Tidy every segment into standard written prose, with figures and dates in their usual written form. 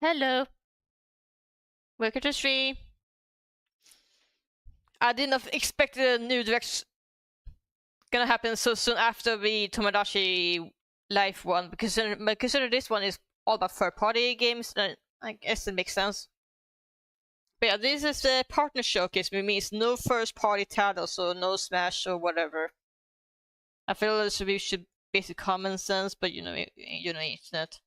Hello, welcome to stream. I did not expect the new direct gonna happen so soon after the Tomodachi Life one, because consider this one is all about third-party games, then I guess it makes sense. But yeah, this is the partner showcase, which means no first-party titles, so no Smash or whatever. I feel this should basic common sense, but you know, internet.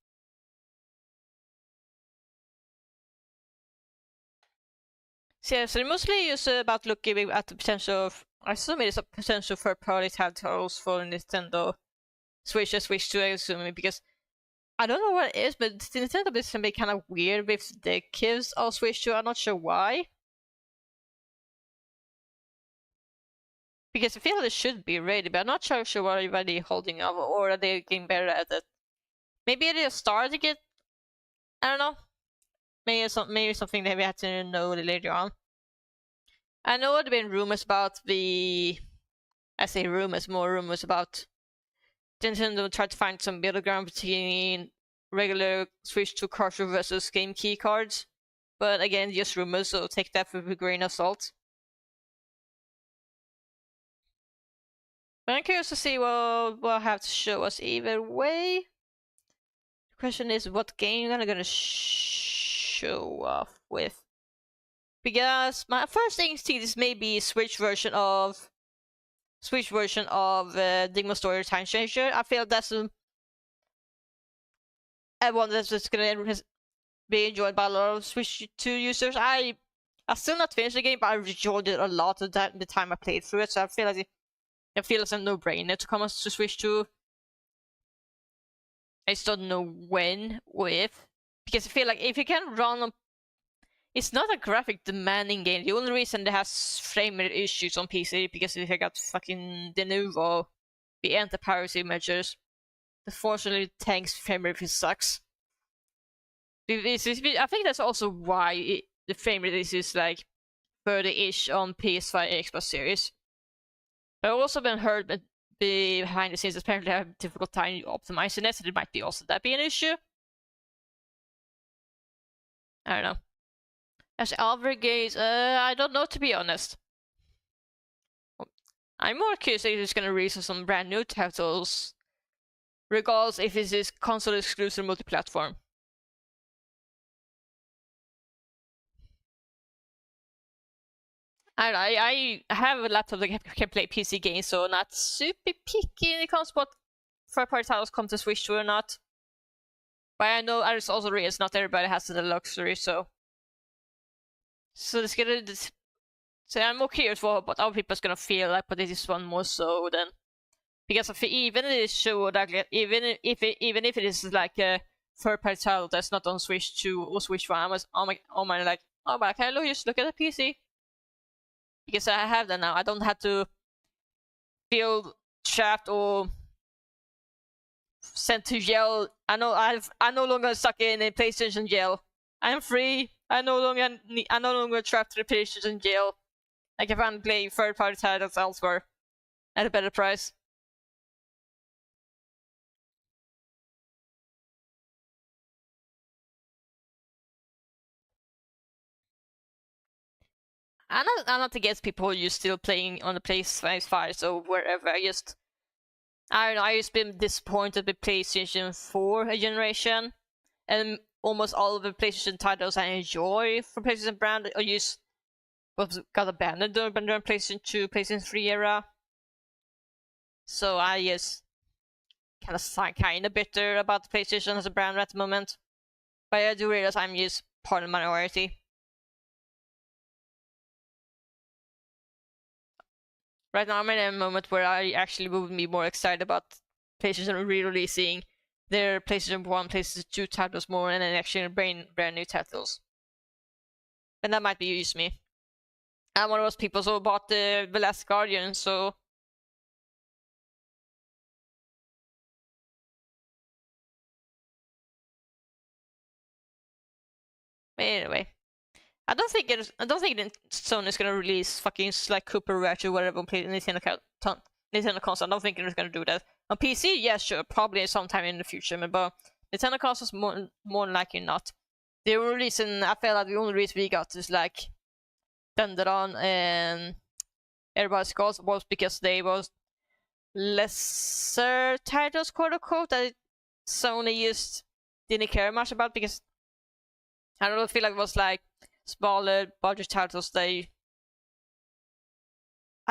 So yeah, so they're mostly just about looking at the potential of, I assume it is a potential third-party titles for Nintendo Switch and Switch 2, I assume, because I don't know what it is, but the Nintendo bits can be kind of weird with the kids of Switch 2. I'm not sure why. Because I feel it should be ready, but I'm not sure what they're holding up, or are they getting better at it. Maybe they're starting it. I don't know. Maybe something that we have to know later on. I know there have been rumors about I say rumors, more rumors about Nintendo tried to find some middle ground between regular Switch 2 cartridge versus game key cards. But again, just rumors, so take that with a grain of salt. But I'm curious to see what will have to show us either way. The question is, what game are gonna show off with? Because my first instinct is maybe Switch version of Digimon Story Time Changer. I feel that's one that's just gonna be enjoyed by a lot of Switch 2 users. I still not finished the game, but I enjoyed it a lot of the time I played through it. So I feel like it's a no-brainer to come to Switch 2. I just don't know when or if, because I feel like if you can run on, it's not a graphic demanding game. The only reason it has frame rate issues on PC because if I got fucking de novo, the anti-piracy measures, unfortunately tanks frame rate sucks. I think that's also why the frame rate is like 30-ish on PS5 Xbox Series. I've also been heard behind the scenes apparently have a difficult time optimizing it, so it might be also that be an issue. I don't know. As Alvar games, I don't know, to be honest. I'm more curious if it's gonna release some brand new titles, regardless if it is console exclusive multi-platform. I have a laptop that can play PC games, so not super picky when it comes to what third-party titles come to Switch 2 or not. But I know I just also realize not everybody has the luxury, so let's get it. So I'm more curious what other people's gonna feel like, but this is one more so than, because if even it is show that even if it is like a third-party title that's not on Switch 2 or Switch 1, I was like, oh, but can I just look at the PC? Because I have that now. I don't have to feel trapped or sent to jail. I'm no longer stuck in a PlayStation jail. I'm free. I'm no longer trapped in a PlayStation jail. I can finally play third-party titles elsewhere at a better price. I'm not against people who are still playing on the PS5 or wherever. I don't know. I just been disappointed with PlayStation 4 generation, and almost all of the PlayStation titles I enjoy from PlayStation brand are just got abandoned during PlayStation 2, PlayStation 3 era. So I just kind of bitter about the PlayStation as a brand at the moment. But I do realize I'm just part of the minority. Right now I'm in a moment where I actually would be more excited about PlayStation re-releasing their PlayStation 1, PlayStation 2 titles more, and then actually brand new titles. And that might be just me. I'm one of those people who bought the Last Guardian, so anyway. I don't think Sony's gonna release fucking Sly Cooper Ratchet or whatever on Nintendo console. I don't think it's gonna do that. On PC, yeah, sure, probably sometime in the future, but Nintendo consoles more likely not. The only reason I felt like the only reason we got is like Thunderon and Everybody's Gods was because they was lesser titles, quote unquote, that Sony just didn't care much about, because I don't feel like it was like smaller budget titles. I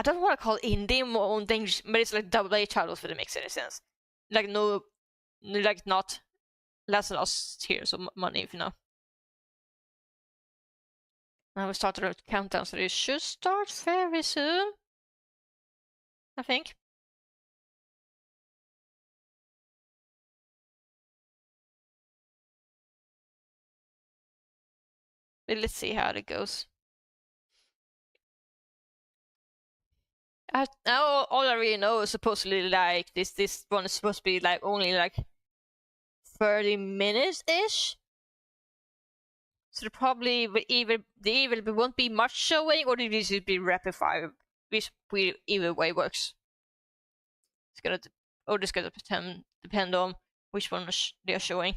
don't want to call indie more own things, but it's like AA titles if it makes any sense. Like no, like not less than us tiers of money, if you know. Now we started a countdown, so it should start very soon, I think. But let's see how it goes. All I really know is supposedly like this one is supposed to be like only like 30 minutes ish. So there probably there won't be much showing, or it should be rapid fire, which either way works. It's gonna depend on which one they're showing.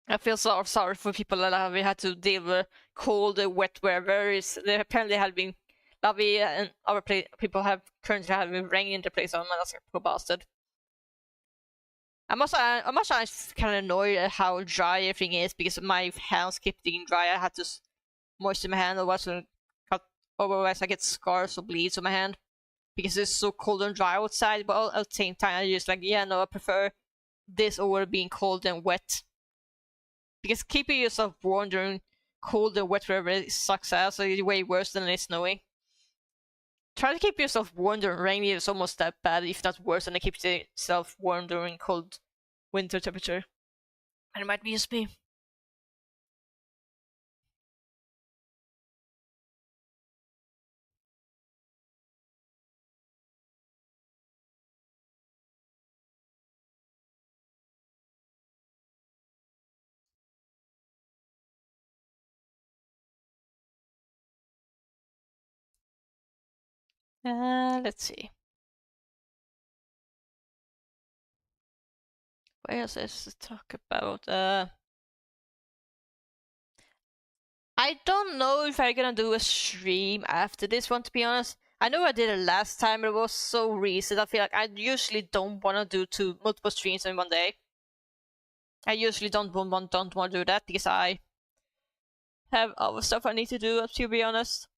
I feel so sorry for people that have had to deal with cold and wet weather. There apparently had been Lavi and other people have currently having rain in the place. Oh man, that's a poor bastard. I'm also kind of annoyed at how dry everything is, because my hands keep getting dry. I had to moisten my hand, otherwise I get scars or bleeds on my hand because it's so cold and dry outside. But at the same time, I just like, yeah, no, I prefer this over being cold and wet, because keeping yourself warm during cold and wet weather sucks ass. So it's way worse than it snowing. Try to keep yourself warm during rainy is almost that bad, if not worse, than keeping yourself warm during cold winter temperature. And it might be just me. Let's see. What else is to talk about? I don't know if I'm gonna do a stream after this one, to be honest. I know I did it last time, but it was so recent. I feel like I usually don't want to do multiple streams in one day. I usually don't want to do that because I have other stuff I need to do, to be honest.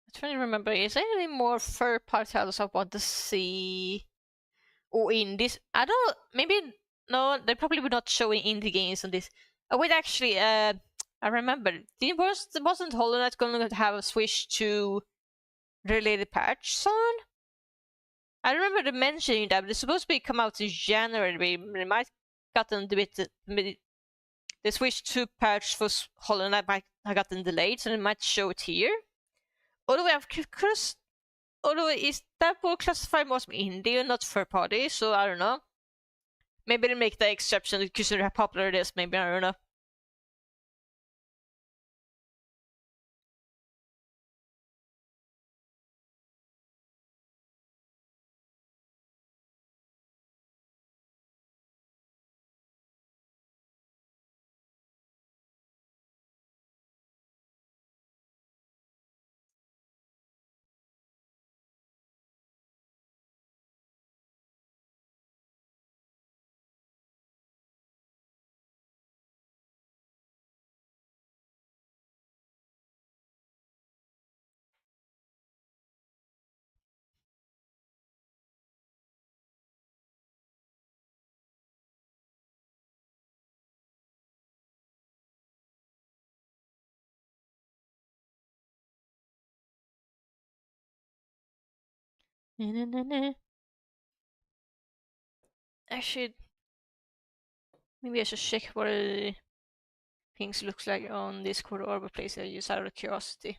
I'm trying to remember, is there any more third-party titles I want to see? Or indies? I don't. Maybe no. They probably were not showing indie games on this. Oh wait, actually, I remember. Wasn't Hollow Knight going to have a switch to related patch soon? I remember them mentioning that, but it's supposed to be come out in January. They might gotten a bit. The Switch 2 patch for Hollow Knight might have gotten delayed, so they might show it here. Although is that will classify most indie and not third party, so I don't know. Maybe they make the exception because of how popular it is. Maybe, I don't know. Actually, maybe I should check what things looks like on Discord or other places just out of curiosity.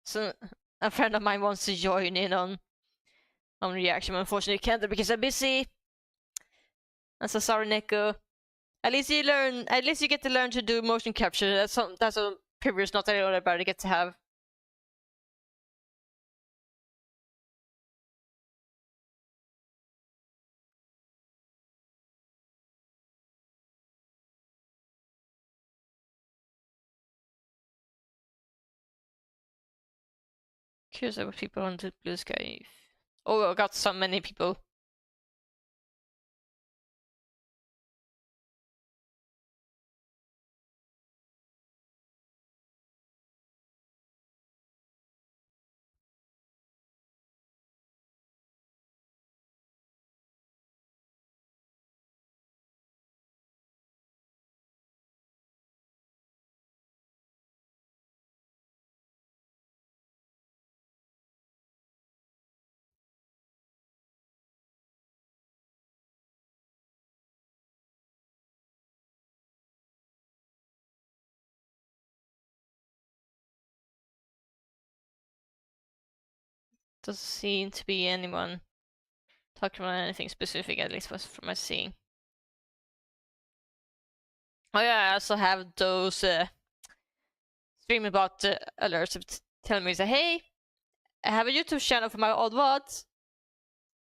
So a friend of mine wants to join in on reaction, but unfortunately can't because I'm busy. And so sorry, Neko. At least you learn. At least you get to learn to do motion capture. That's a privilege not everybody get to have. Curious about people on the blue sky. Oh, I got so many people. Doesn't seem to be anyone talking about anything specific, at least from my seeing. Oh yeah, I also have those stream about alerts telling me, say, hey, I have a YouTube channel for my old VODs,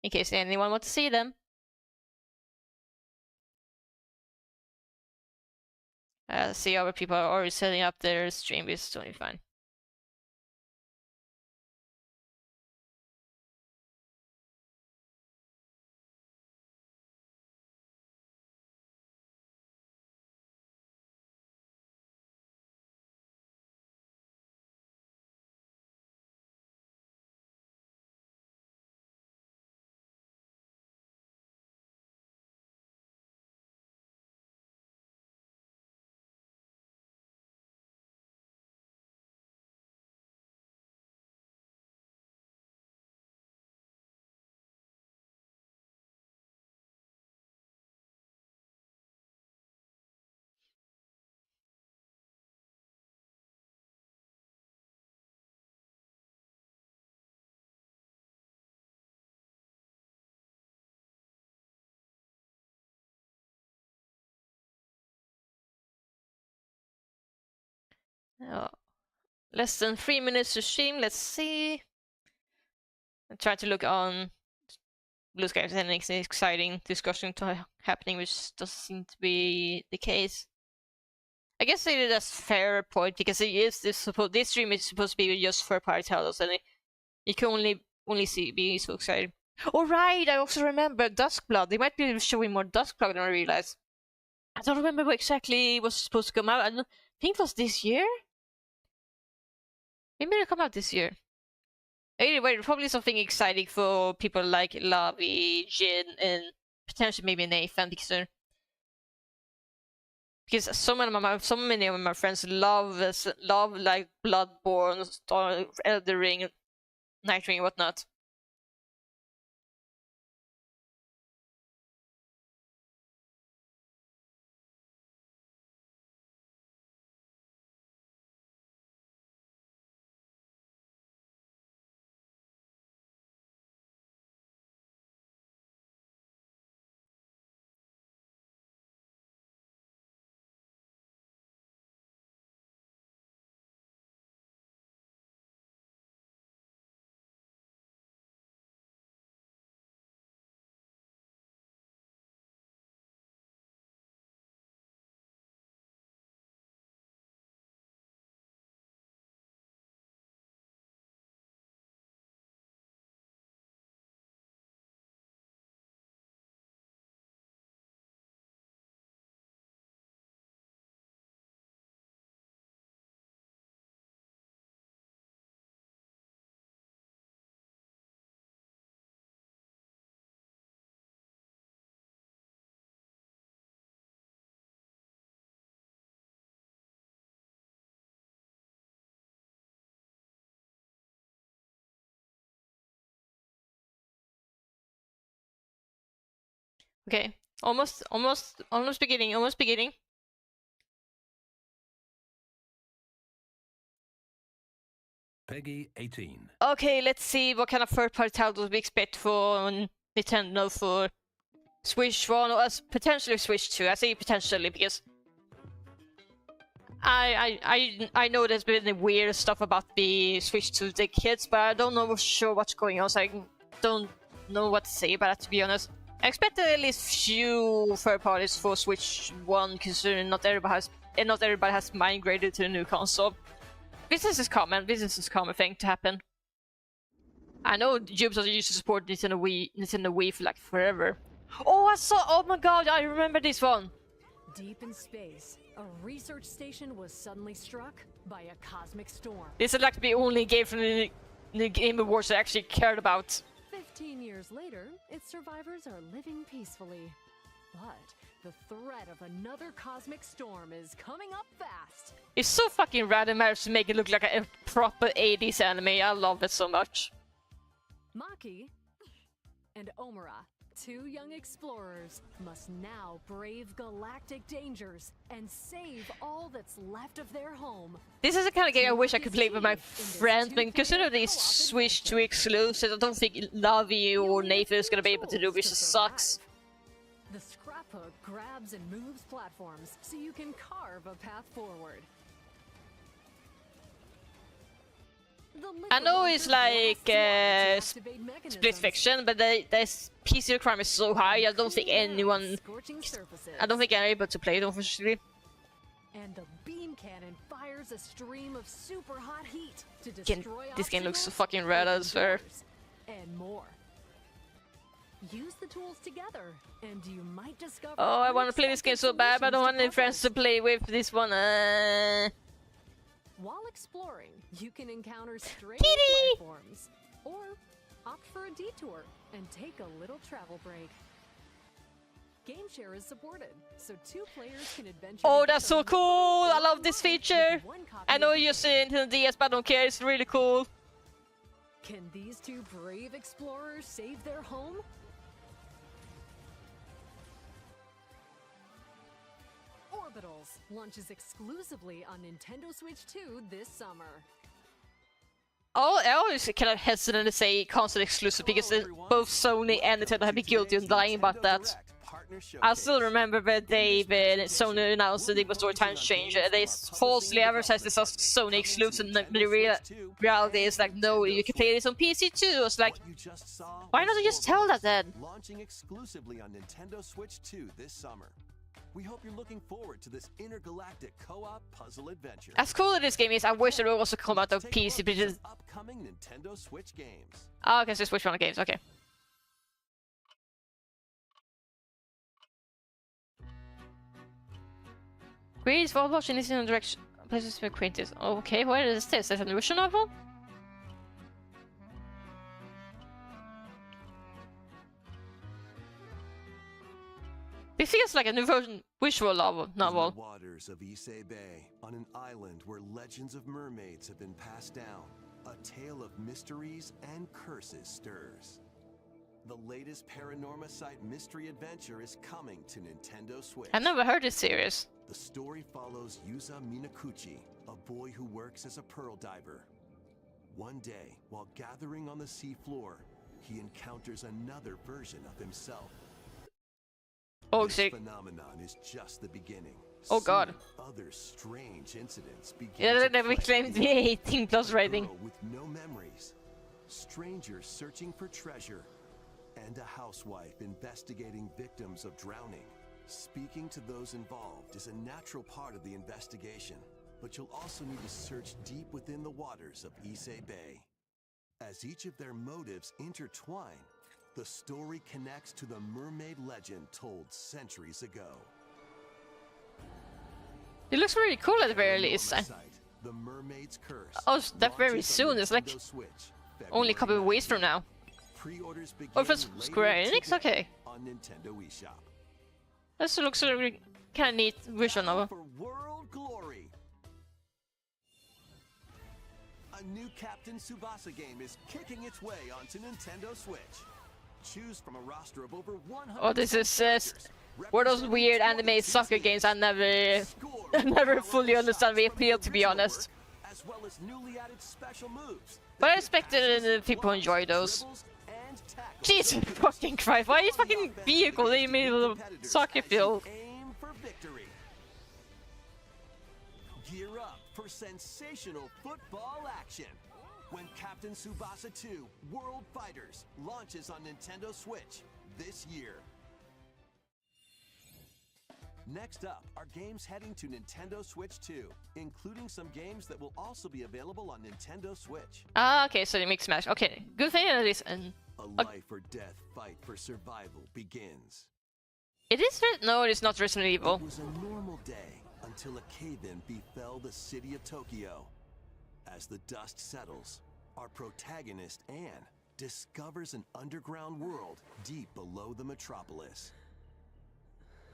in case anyone wants to see them. See other people are already setting up their stream, is totally fine. Oh, less than 3 minutes to stream, let's see. I try to look on Blue Sky if there's anything exciting discussion happening, which doesn't seem to be the case. I guess that's fair point because it is this stream is supposed to be just for party titles, and you can only be so excited. Oh right, I also remember Duskblood. They might be showing more Duskblood than I realized. I don't remember what exactly was supposed to come out. I don't think it was this year. Maybe it'll come out this year. Anyway, probably something exciting for people like Lavi, Jin, and potentially maybe Nathan because so many of my friends love like Bloodborne, Elder Ring, Night Ring, and whatnot. Okay, almost beginning. Peggy 18. Okay, let's see what kind of third-party titles we expect for Nintendo for Switch 1 or potentially Switch 2. I say potentially because I know there's been weird stuff about the Switch 2 the kids, but I don't know for sure what's going on, so I don't know what to say about that, to be honest. I expect at least few third parties for Switch 1, considering not everybody has migrated to the new console. Business is common thing to happen. I know Ubisoft used to support Nintendo Wii for like forever. Oh my god, I remember this one! Deep in space, a research station was suddenly struck by a cosmic storm. This is like the only game from the Game Awards I actually cared about. 15 years later, its survivors are living peacefully. But the threat of another cosmic storm is coming up fast. It's so fucking rad and managed to make it look like a proper 80s anime. I love it so much. Maki and Omura, two young explorers, must now brave galactic dangers and save all that's left of their home. This is the kind of game I wish I could play with my friends, but because of these Switch 2 exclusives, I don't think Lavi or Nathan is gonna be able to do, which sucks. The scraphook grabs and moves platforms so you can carve a path forward. I know it's like split fiction, but the PC requirement is so high. I don't think anyone are able to play it, unfortunately. And the beam cannon fires a stream of super hot heat to destroy this game looks so fucking rad, I swear. And more. Use the tools together, and you might discover. Oh, I want to play this game so bad, but I don't want any friends to play with this one. While exploring, you can encounter strange platforms, or opt for a detour and take a little travel break. Game share is supported, so 2 players can adventure. Oh, that's so cool! I love this feature! I know you're seeing Nintendo DS, but I don't care, it's really cool. Can these 2 brave explorers save their home? Orbitals launches exclusively on Nintendo Switch 2 this summer. Oh, I always kind of hesitant to say console exclusive because both Sony and Nintendo have been guilty of lying about that. I still remember the day when Sony announced that they was doing time change. They falsely advertised this as Sony exclusive, and the reality is like, no, you can play this on PC too. It's like, why not just tell that then? Launching exclusively on Nintendo Switch 2 this summer. We hope you're looking forward to this intergalactic co-op puzzle adventure. As cool as this game is, I wish it would also come out on PC, but just upcoming Nintendo Switch games. Oh, okay, so Switch one games, okay. Greetings for watching this in the direction places for acquaintance. Okay, where is this? Is it a visual novel? It feels like a new version visual novel. In the waters of Issei Bay, on an island where legends of mermaids have been passed down, a tale of mysteries and curses stirs. The latest Paranorma Site mystery adventure is coming to Nintendo Switch. I never heard this series. The story follows Yuza Minakuchi, a boy who works as a pearl diver. One day, while gathering on the seafloor, he encounters another version of himself. Oh, this phenomenon is just the beginning. Oh god. Other strange incidents begin. Yeah, that we claimed the 18+ rating. With no memories, strangers searching for treasure, and a housewife investigating victims of drowning. Speaking to those involved is a natural part of the investigation, but you'll also need to search deep within the waters of Issei Bay. As each of their motives intertwine, the story connects to the mermaid legend told centuries ago. It looks really cool at the very least. The Mermaid's Curse. Oh, that's very soon. It's like only a couple of weeks from now. Pre-orders begin Oh, for Square Enix? Okay. on Nintendo eShop. This looks really kind of neat visual novel. For world glory. A new Captain Tsubasa game is kicking its way onto Nintendo Switch. Choose from a roster of over 100 Oh, this is one of those representing weird 20 anime soccer games I never Score never fully powerful understand the shots from the appeal, to be original honest. work, as well as newly added special moves But I that expected passes, people blocks, enjoy those. dribbles, and tackles. Jesus fucking Christ, why is fucking vehicle in the middle of the soccer field? Aim for victory. Gear up for sensational football action when Captain Tsubasa 2 World Fighters launches on Nintendo Switch this year. Next up are games heading to Nintendo Switch 2, including some games that will also be available on Nintendo Switch. Ah, okay, so they mix match. Okay, good thing it is. And A life or death fight for survival begins. it is. No, it's not Resident Evil. It was a normal day until a cave-in befell the city of Tokyo. As the dust settles, our protagonist, Anne, discovers an underground world deep below the metropolis.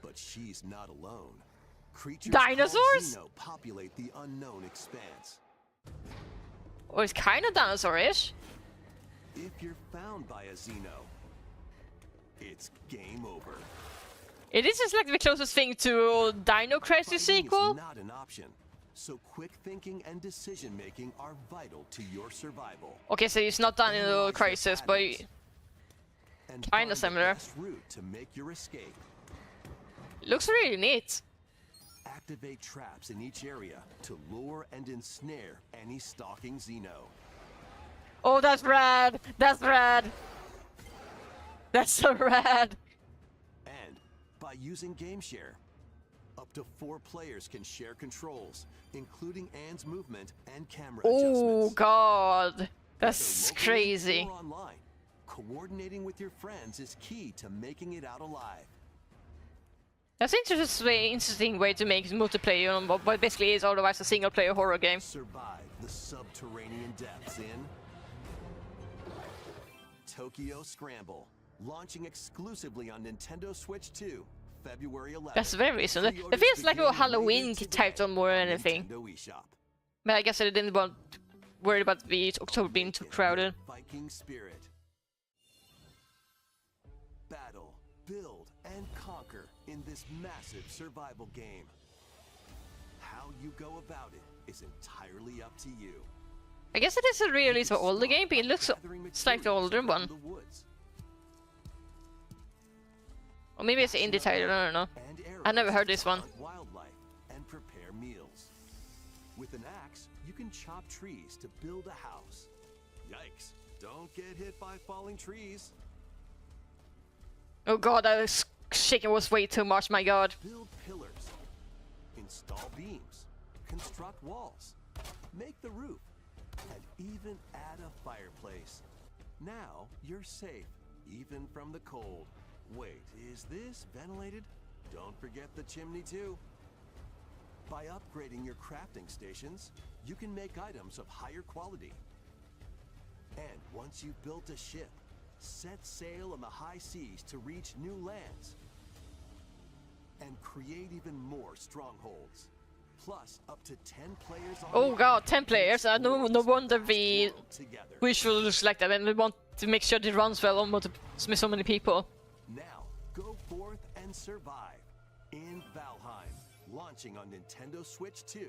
But she's not alone. Creatures Dinosaurs? called Xeno populate the unknown expanse. Oh, it's kind of dinosaur-ish. If you're found by a Xeno, it's game over. It is just like the closest thing to Dino Crisis Fighting sequel. is not an option, so quick thinking and decision making are vital to your survival. Okay, so it's not Dino Analyze your Crisis, but patterns and kinda find the similar. best route to make your escape. looks really neat. Activate traps in each area to lure and ensnare any stalking Xeno. Oh, that's rad! That's rad! That's so rad! And by using GameShare, up to 4 players can share controls, including Anne's movement and camera Oh adjustments. god, that's Whether locally crazy. or online, coordinating with your friends is key to making it out alive. That's interesting way to make multiplayer on what basically is otherwise a single player horror game. Survive the subterranean depths in Tokyo Scramble, launching exclusively on Nintendo Switch 2, February 11th. That's very recent. It Pre-orders feels like a begin Halloween later type today on more than on anything. Nintendo eShop. But I guess I didn't want worry about the October being too crowded. Viking spirit. Battle, build, and conquer in this massive survival game. How you go about it is entirely up to you. I guess it is a re-release of older game, but it looks Gathering slightly materials older around one. the woods, Or maybe it's an indie title, I don't know. and I never arrows heard to this one. hunt wildlife and prepare meals. With an axe, you can chop trees to build a house. Yikes! Don't get hit by falling trees. Oh god, that shaking was way too much, my god. Build pillars, install beams, construct walls, make the roof, and even add a fireplace. Now you're safe, even from the cold. Wait, is this ventilated? Don't forget the chimney too. By upgrading your crafting stations, you can make items of higher quality. And once you've built a ship, set sail on the high seas to reach new lands. And create even more strongholds. Plus, up to 10 players on Oh god, 10 players. No wonder the together. visual looks like that, and we want to make sure it runs well on so many people. Now, go forth and survive in Valheim, launching on Nintendo Switch 2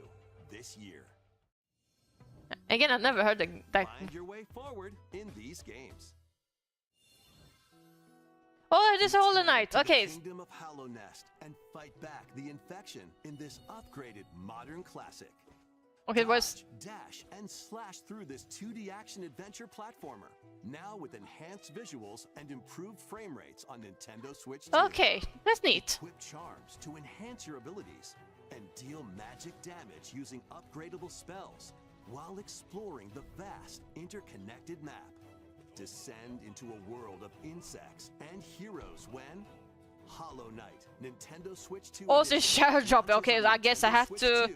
this year. Again, I've never heard that. Find your way forward in these games. Oh, it is Hollow Knight. To the Okay, Kingdom of Hallow Nest and fight back the infection in this upgraded modern classic. okay, boys. Dodge, dash, and slash through this 2D action adventure platformer. Now with enhanced visuals and improved frame rates on Nintendo Switch 2. Okay, that's neat. Equip charms to enhance your abilities and deal magic damage using upgradable spells while exploring the vast interconnected map. Descend into a world of insects and heroes when Hollow Knight, Nintendo Switch 2. Also, edition shadow drop. launches Okay, on I guess I Nintendo have Switch to 2 later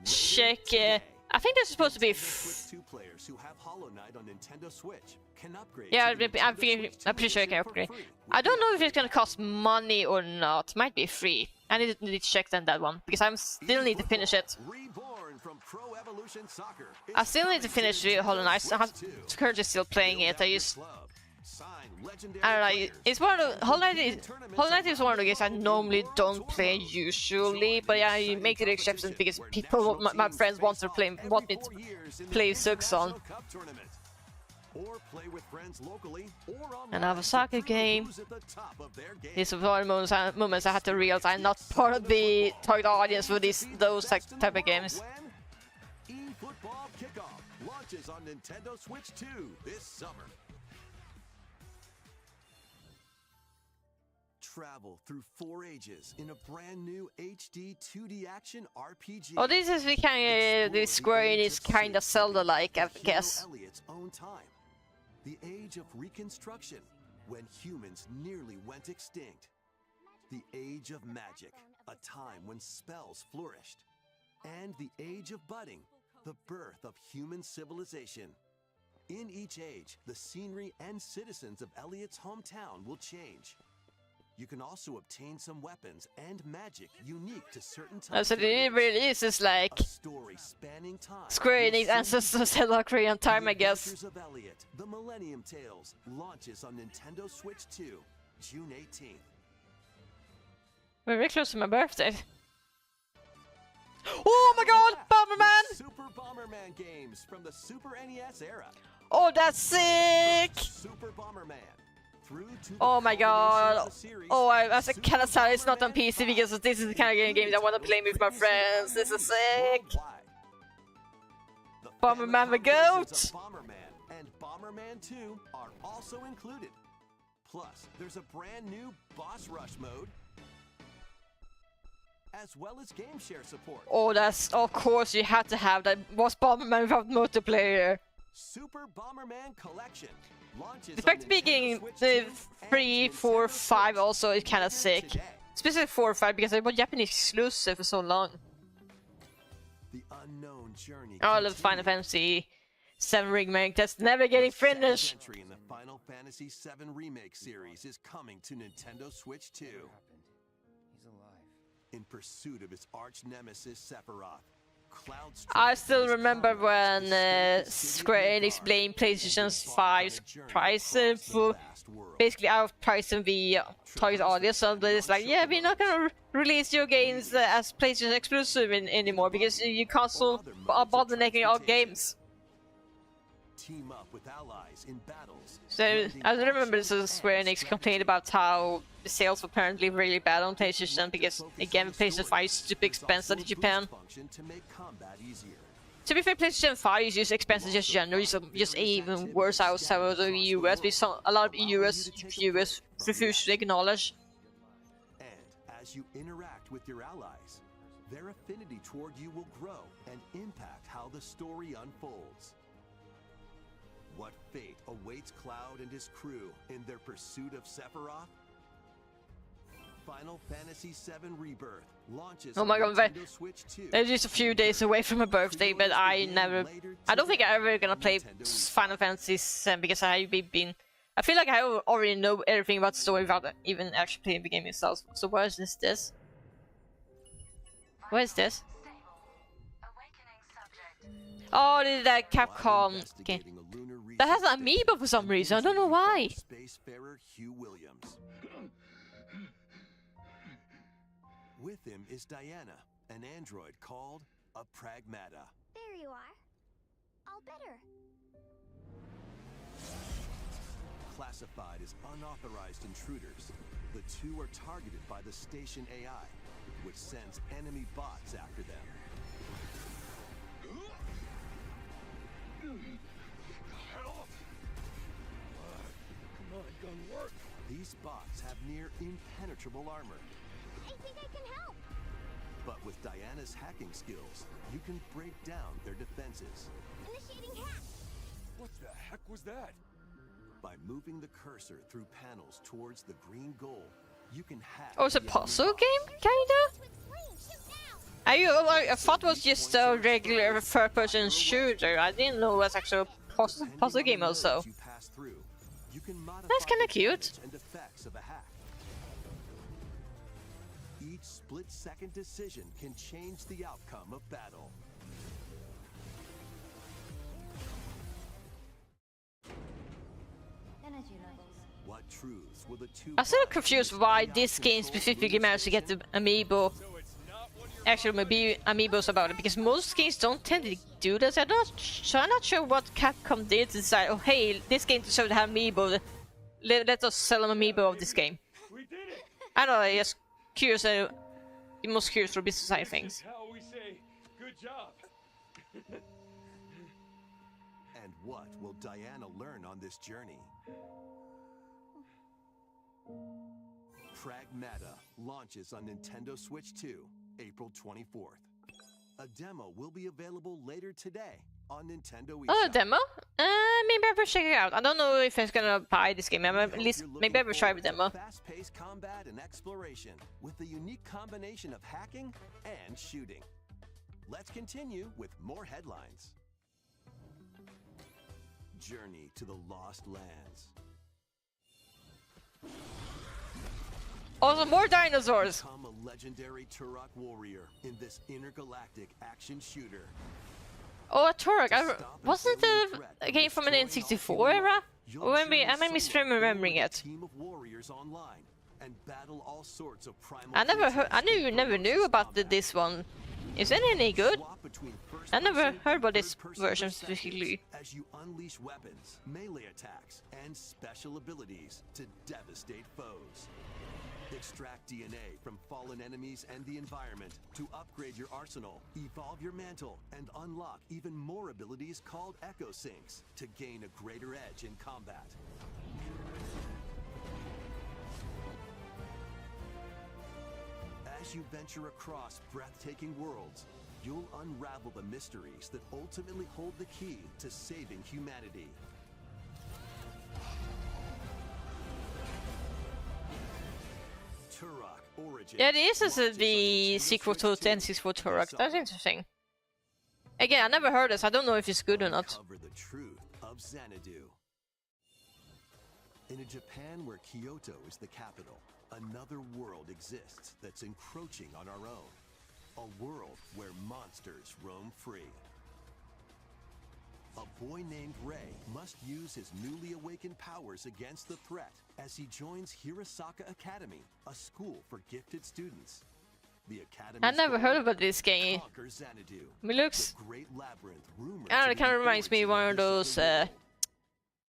check. today. I think this is supposed to be. Nintendo Switch 2 players who have Hollow Knight on Nintendo Switch can upgrade. Yeah, to the I'm Nintendo Switch 2 pretty sure I can edition for upgrade. free I with don't the know if it's gonna cost money or not. Might be free. I need to check then that one because I'm still need to finish it. Reborn from Pro Evolution Soccer. I still need to finish the Hollow Knight. I'm currently still playing it. I just I don't know. It's one of the, Hollow Knight is one of the games I normally don't play usually, but yeah, I make the exception because people, my friends want me to play Suxon. Another soccer game. These are one of the moments I had to realize I'm not part of the target audience for those type of games. eFootball Kickoff launches on Nintendo Switch 2 this summer. Travel through 4 ages in a brand new HD 2D action RPG. Oh, this is the kind of the Square Enix kind of Zelda-like, I guess. Elliot's own time. The age of reconstruction, when humans nearly went extinct. The age of magic, a time when spells flourished. And the age of budding, the birth of human civilization. In each age, the scenery and citizens of Elliot's hometown will change. You can also obtain some weapons and magic unique to certain times. So it really is like story spanning time. Square Enix ancestors Zelda Korean time, I guess. Adventures of Elliot, The Millennium Tales launches on Nintendo Switch 2, June 18th. We're very close to my birthday. Oh my god, Bomberman! Super Bomberman games from the Super NES era. Oh, that's sick! Super Bomberman. Oh my god. Oh, I was kind of sad it's not on PC because this is the kind of game I want to play with my friends. This is sick. Bomberman the GOAT! Bomberman and Bomberman 2 are also included. Plus, there's a brand new boss rush mode, as well as game share support. Oh, that's of course you had to have that. Was Bomberman without multiplayer? Super Bomberman Collection. The fact being the 3, 4, 5 also is kind of sick. Especially 4 or 5 because it was Japanese exclusive for so long. The unknown journey. Oh, the Final Fantasy 7 remake that's never getting finished. Entry in the Final Fantasy 7 remake series is coming to Nintendo Switch 2. He's alive. In pursuit of his arch nemesis Sephiroth. I still remember when Square Enix blamed PlayStation 5's price for basically outpricing the target audience. So it's like, yeah, we're not gonna release your games as PlayStation exclusive anymore because you console are bottlenecking our games. Team up with allies in battles. So I remember Square Enix complained about how the sales were apparently really bad on PlayStation because again PlayStation 5 is super expensive in Japan. To be fair, PlayStation 5 is just expensive just generally, so just even worse outside of the US, because a lot of US viewers refuse to acknowledge. And as you interact with your allies, their affinity toward you will grow and impact how the story unfolds. What fate awaits Cloud and his crew in their pursuit of Sephiroth? Final Fantasy VII Rebirth launches Oh my god, on Nintendo Switch 2. they're just a few days away from my birthday, but I don't think I'm ever gonna play Final Fantasy VII because I feel like I already know everything about the story without even actually playing the game itself. So where is this? Where is this? Oh, this is that Capcom game. That has an amiibo for some reason, I don't know why. Spacefarer Hugh Williams. With him is Diana, an android called a Pragmata. There you are. All better. Classified as unauthorized intruders, the two are targeted by the station AI, which sends enemy bots after them. Come on, gun work. These bots have near impenetrable armor. I think I can help. But with Diana's hacking skills, you can break down their defenses. Initiating hack. What the heck was that? By moving the cursor through panels towards the green goal, you can hack. Oh, it's a puzzle game, kinda? To explain. Shoot now. I thought it was just a regular third-person shooter. I didn't know it was actually a puzzle game also. That's kinda cute. And effects of a hack. Each split-second decision can change the outcome of battle. Energy level. What truths will the two I'm still find in confused this why AI this game controlled specifically lunar managed to get the station? amiibo. So it's not one of your Actual amiibos about it, because most games don't tend to do this. So I'm not sure what Capcom did to decide, oh hey, this game deserves to have amiibo. Let us sell an amiibo of this game. We did it. I don't know, I'm just curious, most curious for business side of This is things. how we say good job. And what will Diana learn on this journey? Pragmata launches on Nintendo Switch 2, April 24th. A demo will be available later today on Nintendo eShop. Oh, a demo? Maybe I will check it out. I don't know if I'm gonna buy this game. We At hope least, you're maybe I looking will try the forward to demo. fast-paced combat and exploration with the unique combination of hacking and shooting. Let's continue with more headlines. Journey to the Lost Lands. Also, more dinosaurs! Become a legendary Turok warrior in this intergalactic action shooter. Oh, a Turok. Wasn't it a game from an N64 era? Or am I misremembering it? Team of warriors online and battle all sorts of primal I never heard. I creatures in never knew ferocious about combat. this one. Is it any good? Swap between I never first-person heard and about this third-person version perspectives specifically. as you unleash weapons, melee attacks, and special abilities to devastate foes. Extract DNA from fallen enemies and the environment to upgrade your arsenal, evolve your mantle, and unlock even more abilities called Echo Sinks to gain a greater edge in combat. As you venture across breathtaking worlds, you'll unravel the mysteries that ultimately hold the key to saving humanity. Turok Origins. Yeah, this is launches on the Nintendo sequel Switch to 2 N64 Turok. this That's summer. interesting. Again, I never heard this. I don't know if it's good or not. Uncover the truth of Xanadu. In a Japan where Kyoto is the capital, another world exists that's encroaching on our own. A world where monsters roam free. A boy named Ray must use his newly awakened powers against the threat as he joins Hirosaka Academy, a school for gifted students. The academy. I never heard about this game. Conquer Xanadu. It looks. The great labyrinth rumored I don't know, to it be kind the of reminds me of origin one of this those. other world.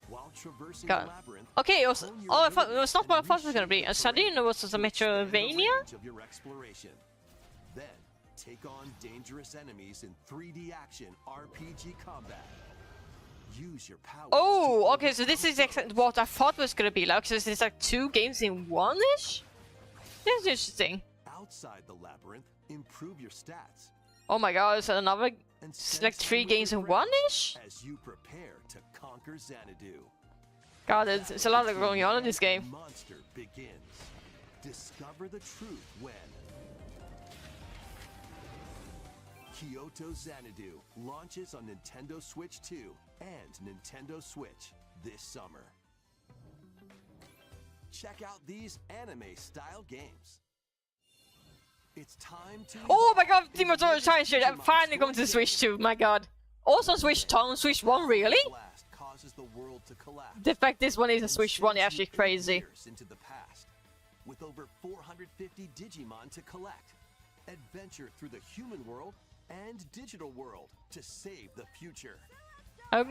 While traversing God. the labyrinth, Okay, it was. hone your Oh, I thought it abilities was not what I and thought it was gonna be. reshape So I didn't know it was a terrain to expand the Metrovania. range of your exploration. Then take on dangerous enemies in 3D action RPG combat. Use your powers. Oh, to okay. So this is overcome exactly what I thought was gonna be like. So it's like 2 games in one-ish. That's interesting. outside the labyrinth. Improve your stats. Oh my god, is that another? And It's spend like time 3 with games your in friends one-ish. as you prepare to conquer Xanadu. God, it's a lot of going on in this game. Monster begins. Discover the truth when Kyoto Xanadu launches on Nintendo Switch 2 and Nintendo Switch this summer. Check out these anime-style games. It's time to. Oh my god, evolve Team of into Science Shit, Digimon that finally comes to Story Switch Game. 2, my god. Also Switch 2, Switch 1, really? Blast causes the world to collapse. The fact this one is a and Switch 1 is sends actually you 8 crazy. years into the past, with over 450 Digimon to collect. Adventure through the human world and digital world to save the future. I'm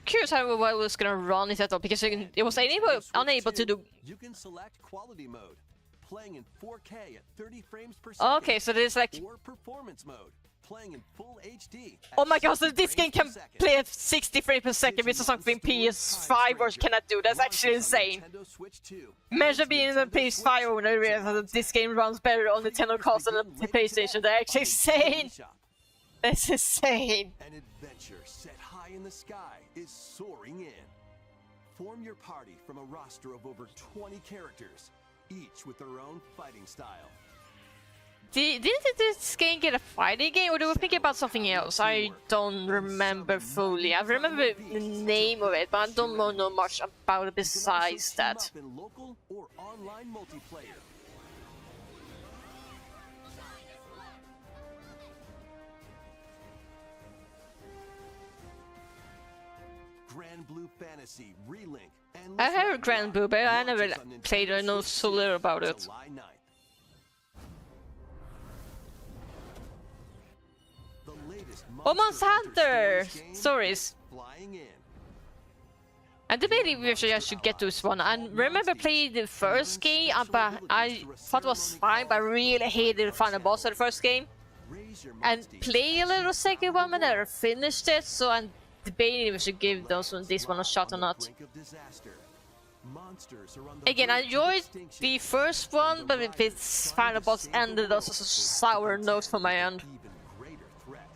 curious how well it was gonna run it at all, because it was Nintendo Switch unable to 2, do. You can select quality mode, playing in 4K at 30 frames per Oh, second. okay, so there's like. Or performance mode, playing in full HD. at Oh my god, so 60 this game frames can per second. play at 60 frames per second, which is something PS5 version cannot do. That's actually insane. Imagine being in the PS5 owner and realize that this game runs better on the Nintendo console than the PlayStation. That's actually insane. That's insane. An adventure set high in the sky is soaring in. Form your party from a roster of over 20 characters, each with their own fighting style. Didn't this game get a fighting game, or do we think about something else? I don't remember fully. I remember the name of it, but I don't know much about it You can also besides team that. up in local or online multiplayer. Grand Blue Fantasy Relink and I heard Grand Blue, but I never played it. I know so little about it. July 9th. The latest Oh, Monster Hunter Stories game stories. flying in. I'm debating if I should get to this one. I remember playing the first game, but I thought it was fine, but I really hated the final boss of the first game. Raise your And monster play a little second one, but I never finished it, so I'm debating if I should give this one a shot or on the not. brink of disaster. Monsters are on the Again, I verge of enjoyed extinction, the first one, and but the if riders its trying final to boss save the ended world as a will sour face note from my an end. even greater threat.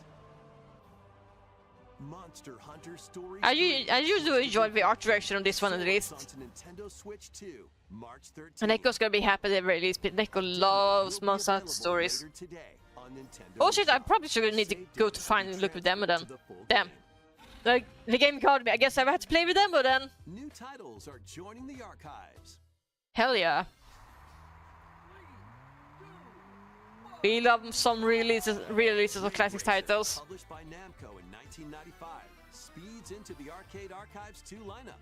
Monster Hunter Stories I 3 usually enjoy the art direction on this one at least. onto Nintendo Switch 2, March 13th. And Nico's gonna be happy they released it. Nico loves Will be Monster Hunter available stories. later today on Nintendo Oh shit, I eShop. probably should need to Save go data to will find be and look at demo transferred then. to the full Damn. game. Like, the game called me. I guess I had to play with demo then. New titles are joining the archives. Hell yeah. We love some releases of classic titles. Published by Namco in 1995, speeds into the Arcade Archives 2 lineup.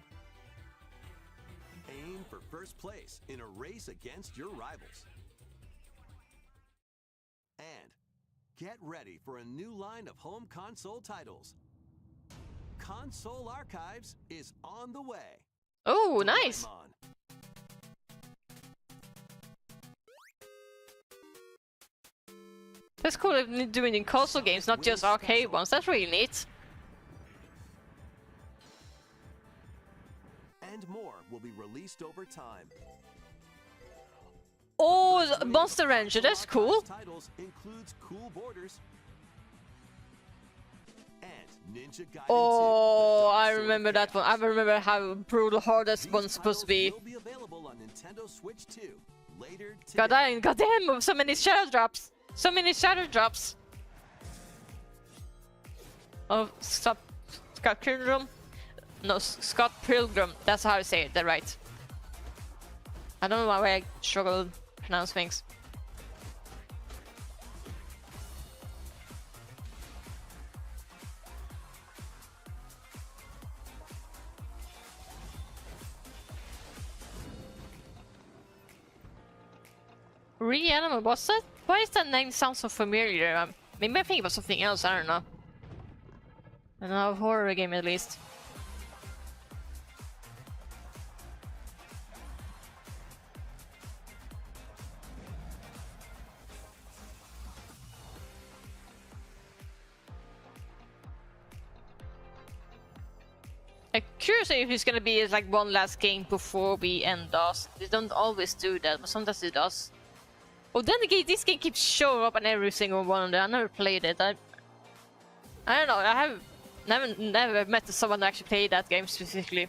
Aim for first place in a race against your rivals. And get ready for a new line of home console titles. Console Archives is on the way. Oh, nice. Doraemon. That's cool that they're doing in console games, not just arcade ones. That's really neat. And more will be released over time. Oh, First Monster wave of Ranger, console that's cool. archives titles includes Cool Borders and Ninja Gaiden 2, Oh, The Dark I Sword of remember that one. I Chaos. remember how brutal hard that These one's supposed to be. titles will be available on Nintendo Switch 2 later today. Goddamn, so many shadow drops. So many shadow drops. Oh, Scott Pilgrim? No, Scott Pilgrim. That's how I say it. They're right. I don't know why I struggle to pronounce things. Reanimal, what's that? Why does that name sound so familiar? Maybe I think about something else, I don't know. I don't know, a horror game at least. I'm curious if it's gonna be like one last game before we end us. They don't always do that, but sometimes it does. Oh, then again, this game keeps showing up on every single one of them. I never played it. I don't know. I have never met someone that actually played that game specifically.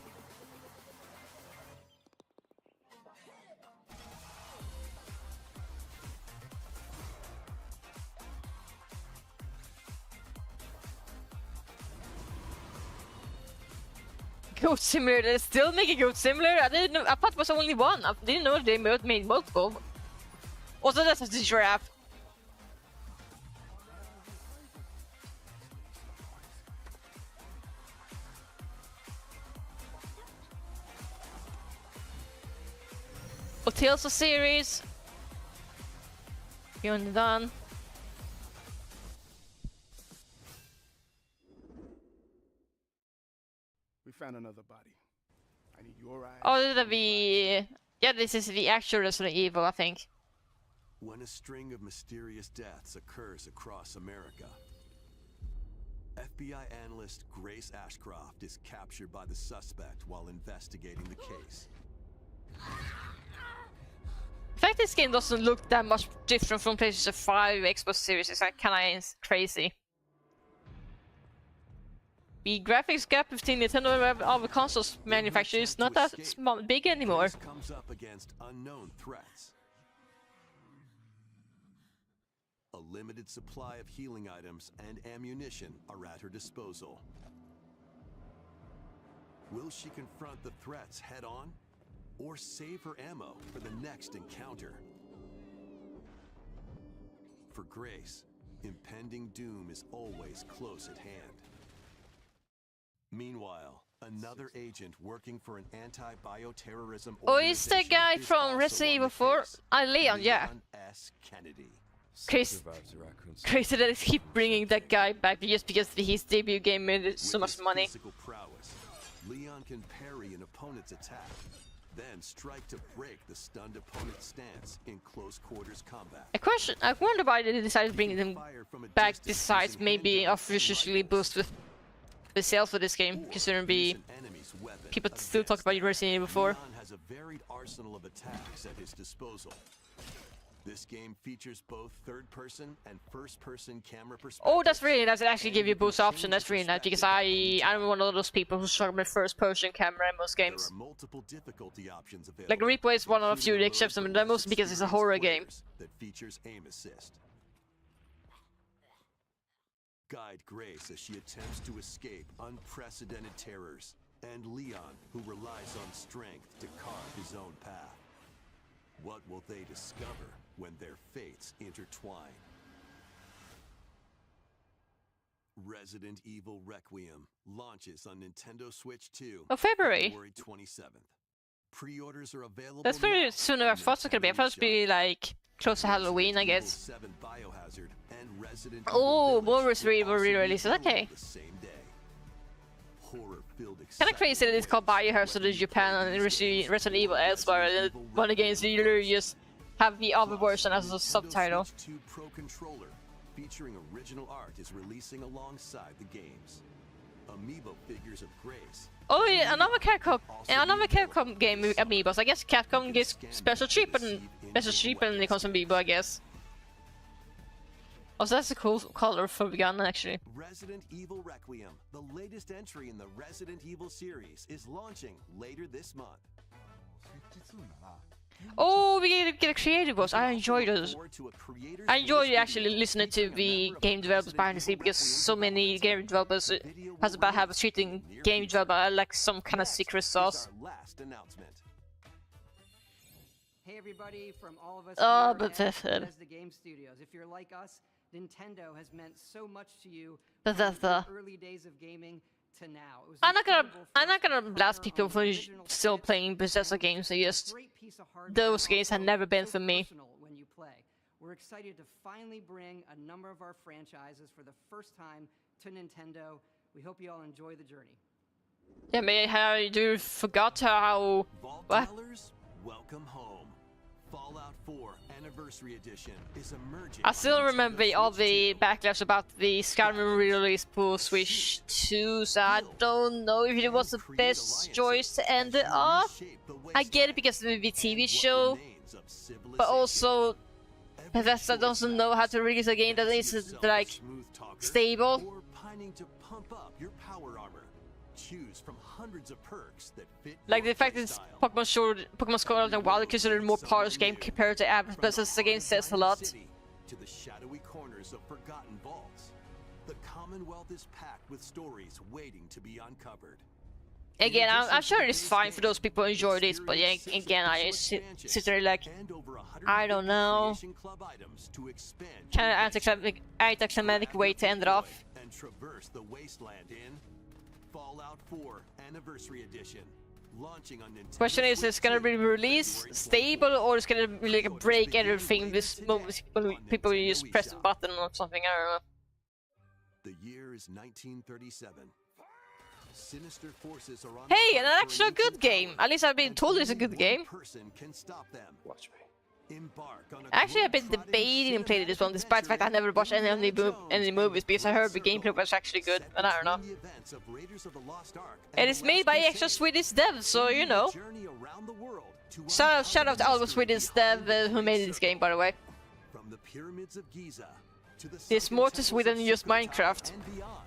Goat Simulator. They still make a Goat Simulator. I didn't know. I thought it was only one. I didn't know they made multiple. Also, that's a giraffe. Oh, Tales of series. Beyond done. We found another body. I need your eyes. Oh, this is the... Yeah, this is the actual Resident Evil, I think. When a string of mysterious deaths occurs across America, FBI analyst Grace Ashcroft is captured by the suspect while investigating the case. In fact, this game doesn't look that much different from PlayStation 5 Xbox Series. It's like kinda crazy. The graphics gap between Nintendo and other consoles manufacturers is not that big anymore. Grace comes up against unknown threats. A limited supply of healing items and ammunition are at her disposal. Will she confront the threats head on, or save her ammo for the next encounter? For Grace, impending doom is always close at hand. Meanwhile, a Another agent working for an anti-bioterrorism Oh, is the organization guy is from also Resident on Evil the 4? case. Leon, yeah. Leon S. Kennedy. Crazy, crazy that they keep bringing that guy back just because his debut game made so With much his money. physical prowess, Leon can parry an opponent's attack, then strike to break the stunned opponent's stance in close quarters combat. I wonder why they decided to bring He can them fire from a back distance besides using maybe handguns and officially rifles, boost with the sales for this game, or considering use be an enemy's weapon people still talk against about them. Resident Evil 4. Leon has a varied arsenal of attacks at his disposal. This game features both third-person and first-person camera perspectives. Oh, that's really nice. It actually and give you can boost option. change That's the really nice because perspective at any I'm time. one of those people who struggle with first-person camera in most There games. are multiple difficulty options available. Like Replay is one of the few including that accepts a them, mode but for mostly because it's a horror game. experienced players that features aim assist. Guide Grace as she attempts to escape unprecedented terrors, and Leon, who relies on strength to carve his own path. What will they discover when their fates intertwine? Resident Evil Requiem launches on Nintendo Switch 2 Oh, February. February 27th. Pre-orders are available. That's very now soon on as thought it could be. I Nintendo thought it'd be eShop. like close to Halloween, I Resident guess. Evil 7 Biohazard and Resident Oh, Evil more Village will Resident Evil also be re-releases, available okay. the same day. Horror-filled Kinda crazy that it's called excitement Biohazard in awaits Japan when and you play Resident Evil elsewhere, and Resident Evil one of the games you literally just have the other Plus, version as a Nintendo subtitle. Switch 2 Pro controller featuring original art is releasing alongside the games. Amiibo figures of Grace. Oh yeah, another Capcom game with Amiibos. I guess Capcom gets special treatment when it comes to Amiibo, I guess. Also, that's a cool color for the gun, actually. Resident Evil Requiem, the latest entry in the Resident Evil series, is launching later this month. Oh, we get a creative voice. I enjoy those. Forward to a creator's I enjoy voice actually video listening to featuring a the member of game developers behind the scenes because so many game developers has a bad habit of treating game developers like some kind of secret sauce. Our last announcement. Hey everybody, from all of us Oh, here but at the- Bethesda Game Studios. If you're like us, Nintendo has meant so much to you Bethesda. from the early days of gaming to now. It was I'm not incredible for gonna us to blast partner people on for original still scripts playing Bethesda and games. I a just great piece of hardware those and games have also never been so for me. personal when you play. We're excited to finally bring a number of our franchises for the first time to Nintendo. We hope you all enjoy the journey. Yeah, man, I do forgot how. Vault What? Dwellers, welcome home. Fallout 4 Anniversary Edition is emerging. I on still Nintendo remember all Switch the 2. backlash about the Skyrim release for Switch 2, so I don't know if it was the best choice to end it off. I get it because of the TV show, but also Bethesda doesn't know how to release a game that is like stable. Or pining to pump up your power armor. Choose from hundreds of perks that fit Like your the fact that it's playstyle. Pokemon Scarlet and Wild considered a more polished game compared to average Bethesda game says a lot. To the shadowy corners of forgotten vaults. The Commonwealth is packed with stories waiting to be uncovered. Again, I'm sure it's fine for those people who enjoy this, but yeah, again, I sit there like, I don't know. Kind of anticlimactic way to end it off. And traverse the wasteland in Fallout 4 Anniversary Edition, launching on Nintendo Question is Switch gonna 2 be released February stable, or it's gonna be like a break everything this moment people just press the button or something, I don't know. The year is 1937. Sinister forces are on Hey, the an hunt for actual good ancient game. power, At least I've been and told it's a only good one game. person can stop them. Watch me. Embark on a Actually, I've been globe-trotting debating and playing this one, despite the fact I never watched any movies, because I heard the gameplay was actually good, and I don't know. And it's made by extra Swedish devs, so you know. Shout out to all the Swedish devs who made this game, by the way. From the pyramids of Giza to the There's sunken more to temples Sweden of than just Sukhothai Minecraft. and beyond.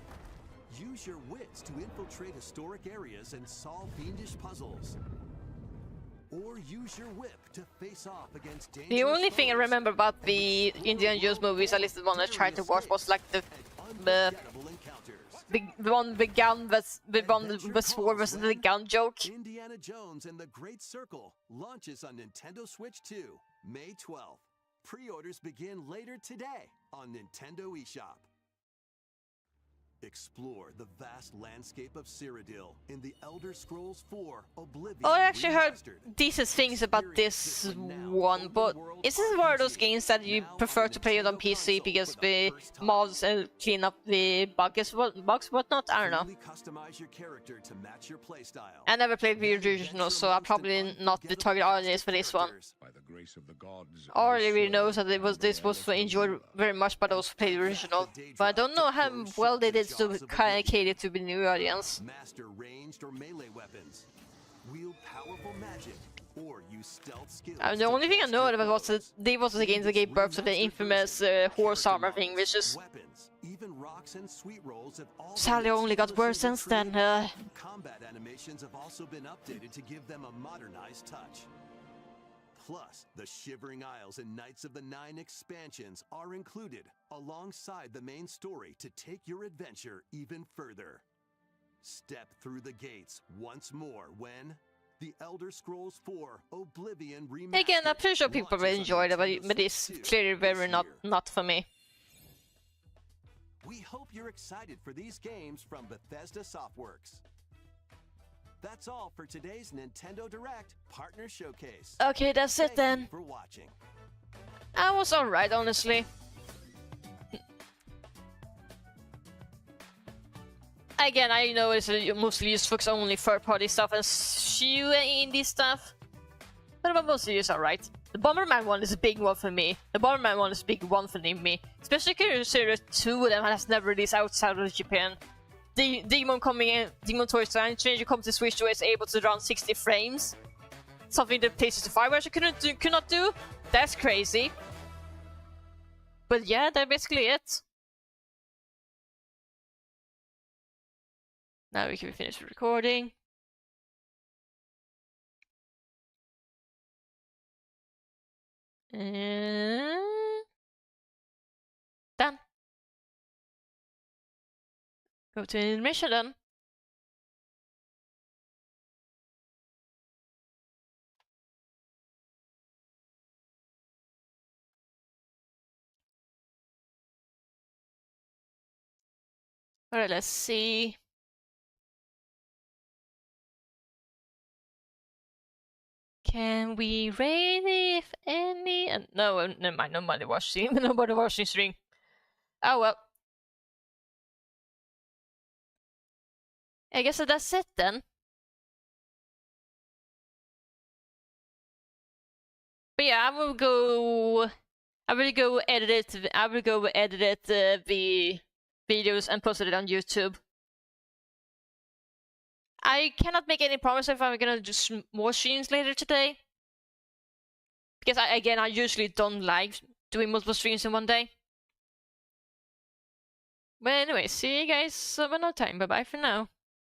Use your wits to infiltrate historic areas and solve fiendish puzzles. Or use your whip to face off against dangerous The only thing I foes. remember about the Indiana Jones movies, at least the one I tried to watch, was like the Unforgettable encounters. one the gun was the one the sword was the gun joke. Indiana Jones and the Great Circle launches on Nintendo Switch 2, May 12th. Pre-orders begin later today on Nintendo eShop. Explore the vast landscape of Cyrodiil in The Elder Scrolls 4 Oblivion Oh, I actually heard Remastered. decent things about this one, but is this one of those games that you prefer to play it on PC because the mods clean up the bugs, whatnot? I don't know. Freely customize your character to match your playstyle. I never played the original, so I'm probably not the target audience for this one. By the grace of the gods, All I really knows that this was enjoyed very much by those who played the original, but I don't know how well they did to kind of cater to the new audience. Master ranged or melee weapons. Wield powerful magic or use stealth skills. The only thing I know about was that they was the games that gave birth to the infamous horse armor thing, which is Weapons, even rocks and sweet rolls have all sadly been only got worse since then. Combat animations have also been updated to give them a modernized touch. Plus, the Shivering Isles and Knights of the Nine expansions are included alongside the main story to take your adventure even further. Step through the gates once more when The Elder Scrolls 4 Oblivion Remastered. Again, I'm pretty sure people will enjoy it, but it's launches clearly very this year. not for me. We hope you're excited for these games from Bethesda Softworks. That's all for today's Nintendo Direct Partner Showcase. Okay, that's it Thank then. you for watching. I was alright, honestly. Again, I know it's mostly used for only third-party stuff and few indie stuff, but mostly it's alright. The Bomberman one is a big one for me. The Bomberman one is a big one for me, especially considering 2 of them has never released outside of Japan. The Demon Toy Design Changer comes to Switch, where it's able to run 60 frames. Something the PlayStation 5 version could not do. That's crazy. But yeah, that's basically it. Now we can finish the recording. And done. Go to intermission then. Alright, let's see. Can we rate it if any? No, never mind. Nobody watching. Nobody watching stream. Oh well. I guess that's it then. But yeah, I will go edit the videos and post it on YouTube. I cannot make any promise if I'm gonna do more streams later today, because I usually don't like doing multiple streams in one day. But anyway, see you guys some other time. Bye bye for now.